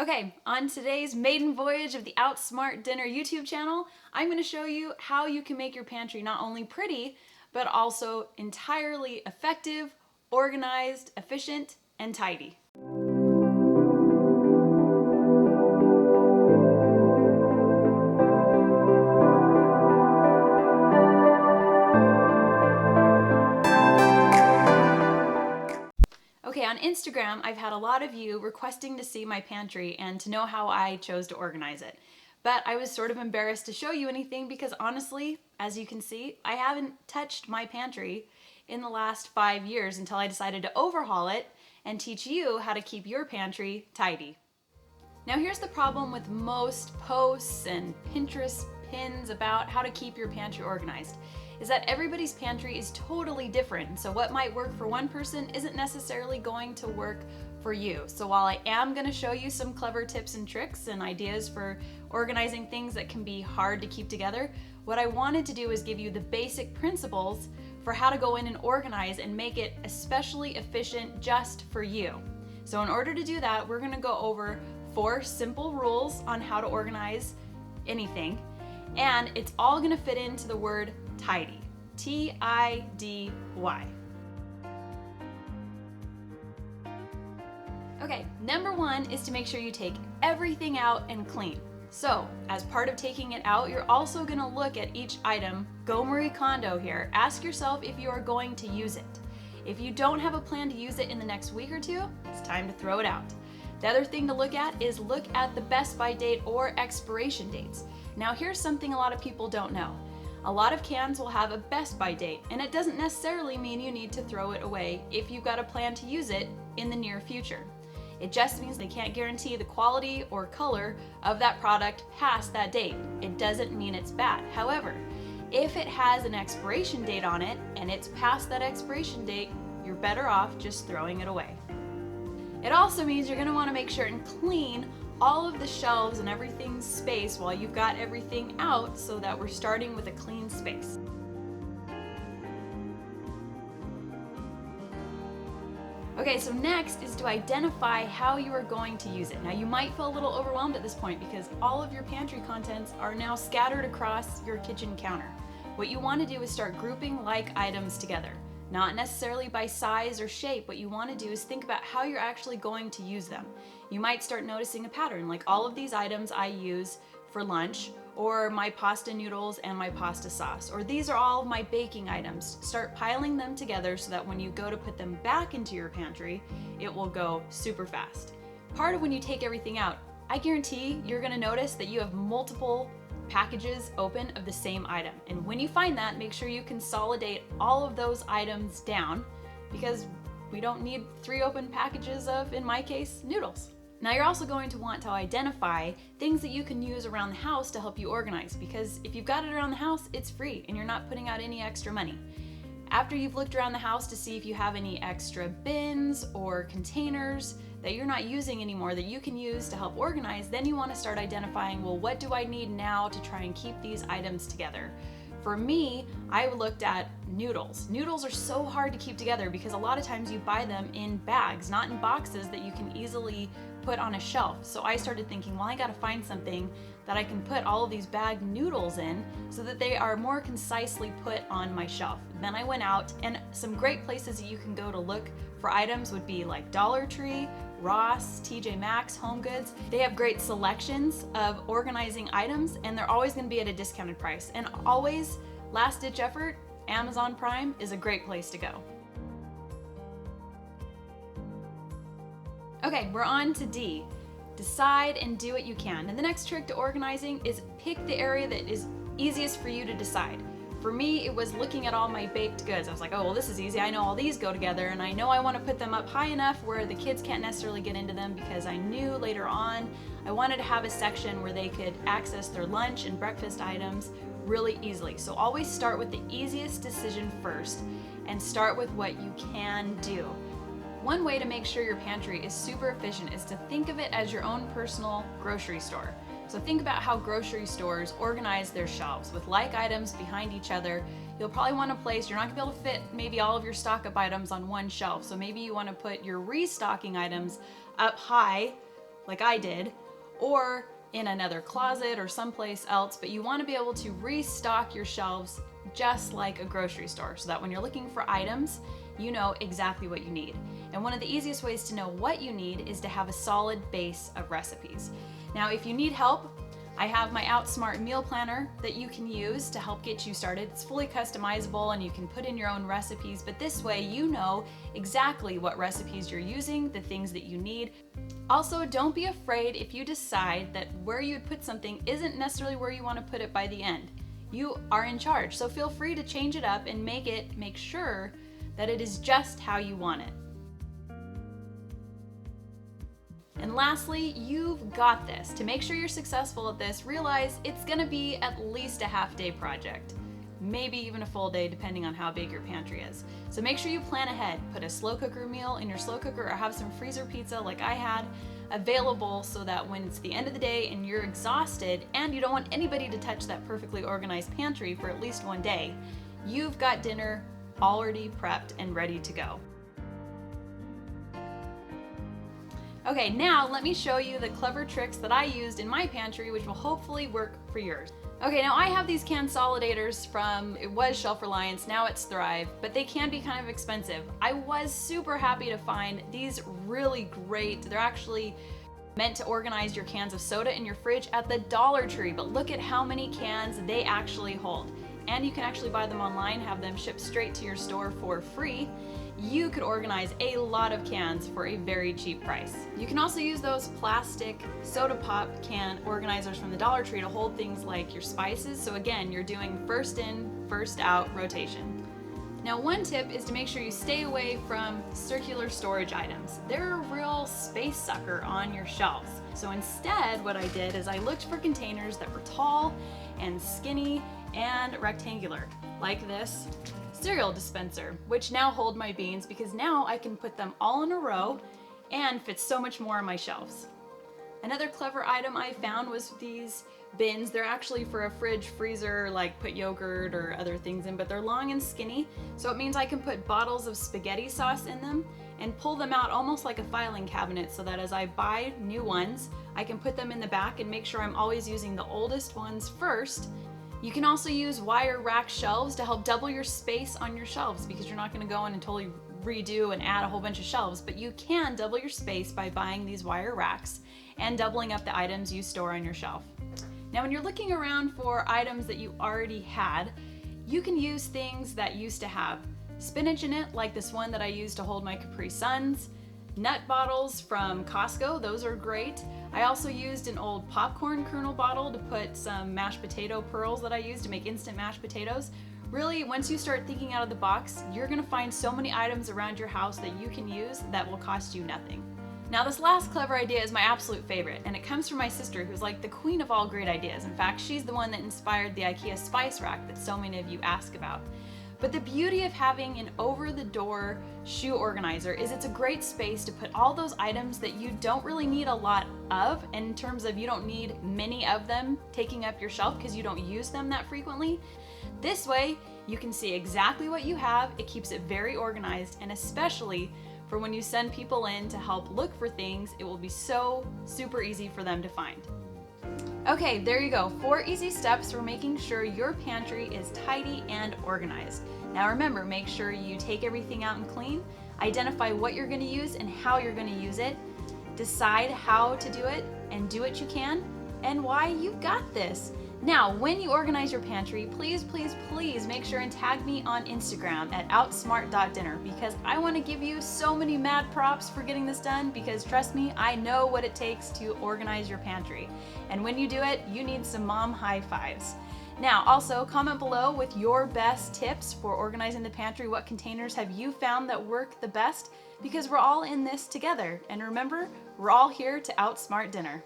Okay, on today's maiden voyage of the Outsmart Dinner YouTube channel, I'm going to show you how you can make your pantry not only pretty, but also entirely effective, organized, efficient, and tidy. Okay, on Instagram, I've had a lot of you requesting to see my pantry and to know how I chose to organize it. But I was sort of embarrassed to show you anything because honestly, as you can see, I haven't touched my pantry in the last 5 years until I decided to overhaul it and teach you how to keep your pantry tidy. Now here's the problem with most posts and Pinterest pins about how to keep your pantry organized, is that everybody's pantry is totally different. So what might work for one person isn't necessarily going to work for you. So while I am going to show you some clever tips and tricks and ideas for organizing things that can be hard to keep together, what I wanted to do is give you the basic principles for how to go in and organize and make it especially efficient just for you. So in order to do that, we're going to go over 4 simple rules on how to organize anything, and it's all going to fit into the word tidy. T-I-D-Y. Okay, number 1 is to make sure you take everything out and clean. So, as part of taking it out, you're also going to look at each item, go Marie Kondo here, ask yourself if you are going to use it. If you don't have a plan to use it in the next week or 2, it's time to throw it out. The other thing to look at is look at the best by date or expiration dates. Now here's something a lot of people don't know. A lot of cans will have a best by date, and it doesn't necessarily mean you need to throw it away if you've got a plan to use it in the near future. It just means they can't guarantee the quality or color of that product past that date. It doesn't mean it's bad. However, if it has an expiration date on it and it's past that expiration date, you're better off just throwing it away. It also means you're going to want to make sure and clean all of the shelves and everything's space while you've got everything out so that we're starting with a clean space. Okay, so next is to identify how you are going to use it. Now you might feel a little overwhelmed at this point because all of your pantry contents are now scattered across your kitchen counter. What you want to do is start grouping like items together. Not necessarily by size or shape. What you want to do is think about how you're actually going to use them. You might start noticing a pattern, like all of these items I use for lunch, or my pasta noodles and my pasta sauce, or these are all of my baking items. Start piling them together so that when you go to put them back into your pantry, it will go super fast. Part of when you take everything out, I guarantee you're going to notice that you have multiple packages open of the same item. And when you find that, make sure you consolidate all of those items down, because we don't need 3 open packages of, in my case, noodles. Now you're also going to want to identify things that you can use around the house to help you organize, because if you've got it around the house, it's free and you're not putting out any extra money. After you've looked around the house to see if you have any extra bins or containers that you're not using anymore that you can use to help organize, then you want to start identifying, well, what do I need now to try and keep these items together? For me, I looked at noodles. Noodles are so hard to keep together because a lot of times you buy them in bags, not in boxes that you can easily put on a shelf. So I started thinking, well, I gotta find something that I can put all of these bagged noodles in so that they are more concisely put on my shelf. Then I went out, and some great places that you can go to look for items would be like Dollar Tree, Ross, TJ Maxx, Home Goods. They have great selections of organizing items, and they're always going to be at a discounted price. And always, last ditch effort, Amazon Prime is a great place to go. Okay, we're on to D. Decide and do what you can. And the next trick to organizing is pick the area that is easiest for you to decide. For me, it was looking at all my baked goods. I was like, oh, well, this is easy. I know all these go together, and I know I want to put them up high enough where the kids can't necessarily get into them, because I knew later on I wanted to have a section where they could access their lunch and breakfast items really easily. So always start with the easiest decision first and start with what you can do. One way to make sure your pantry is super efficient is to think of it as your own personal grocery store. So think about how grocery stores organize their shelves with like items behind each other. You'll probably want to place, you're not going to be able to fit maybe all of your stock-up items on one shelf. So maybe you want to put your restocking items up high like I did, or in another closet or someplace else, but you want to be able to restock your shelves just like a grocery store, so that when you're looking for items, you know exactly what you need. And one of the easiest ways to know what you need is to have a solid base of recipes. Now, if you need help, I have my Outsmart meal planner that you can use to help get you started. It's fully customizable and you can put in your own recipes, but this way you know exactly what recipes you're using, the things that you need. Also, don't be afraid if you decide that where you would put something isn't necessarily where you want to put it by the end. You are in charge, so feel free to change it up and make sure that it is just how you want it. And lastly, you've got this. To make sure you're successful at this, realize it's gonna be at least a half-day project. Maybe even a full day, depending on how big your pantry is. So make sure you plan ahead. Put a slow cooker meal in your slow cooker, or have some freezer pizza like I had available, so that when it's the end of the day and you're exhausted and you don't want anybody to touch that perfectly organized pantry for at least one day, you've got dinner already prepped and ready to go. Okay, now let me show you the clever tricks that I used in my pantry, which will hopefully work for yours. Okay, now I have these consolidators from, it was Shelf Reliance, now it's Thrive, but they can be kind of expensive. I was super happy to find these really great. They're actually meant to organize your cans of soda in your fridge at the Dollar Tree, but look at how many cans they actually hold. And you can actually buy them online, have them shipped straight to your store for free. You could organize a lot of cans for a very cheap price. You can also use those plastic soda pop can organizers from the Dollar Tree to hold things like your spices. So again, you're doing first in, first out rotation. Now, one tip is to make sure you stay away from circular storage items. They're a real space sucker on your shelves. So instead, what I did is I looked for containers that were tall and skinny and rectangular, like this cereal dispenser, which now hold my beans, because now I can put them all in a row and fit so much more on my shelves. Another clever item I found was these bins. They're actually for a fridge freezer, like put yogurt or other things in, but they're long and skinny, so it means I can put bottles of spaghetti sauce in them and pull them out almost like a filing cabinet, so that as I buy new ones, I can put them in the back and make sure I'm always using the oldest ones first. You can also use wire rack shelves to help double your space on your shelves, because you're not going to go in and totally redo and add a whole bunch of shelves, but you can double your space by buying these wire racks and doubling up the items you store on your shelf. Now, when you're looking around for items that you already had, you can use things that used to have spinach in it, like this one that I used to hold my Capri Suns. Nut bottles from Costco, those are great. I also used an old popcorn kernel bottle to put some mashed potato pearls that I used to make instant mashed potatoes. Really, once you start thinking out of the box, you're gonna find so many items around your house that you can use that will cost you nothing. Now, this last clever idea is my absolute favorite, and it comes from my sister, who's like the queen of all great ideas. In fact, she's the one that inspired the IKEA spice rack that so many of you ask about. But the beauty of having an over-the-door shoe organizer is it's a great space to put all those items that you don't really need a lot of, and in terms of you don't need many of them taking up your shelf because you don't use them that frequently. This way, you can see exactly what you have. It keeps it very organized, and especially for when you send people in to help look for things, it will be so super easy for them to find. Okay, there you go. 4 easy steps for making sure your pantry is tidy and organized. Now remember, make sure you take everything out and clean, identify what you're going to use and how you're going to use it, decide how to do it and do what you can, and why you've got this. Now, when you organize your pantry, please, please, please make sure and tag me on Instagram at outsmart.dinner, because I want to give you so many mad props for getting this done, because trust me, I know what it takes to organize your pantry. And when you do it, you need some mom high fives. Now, also comment below with your best tips for organizing the pantry. What containers have you found that work the best? Because we're all in this together. And remember, we're all here to outsmart dinner.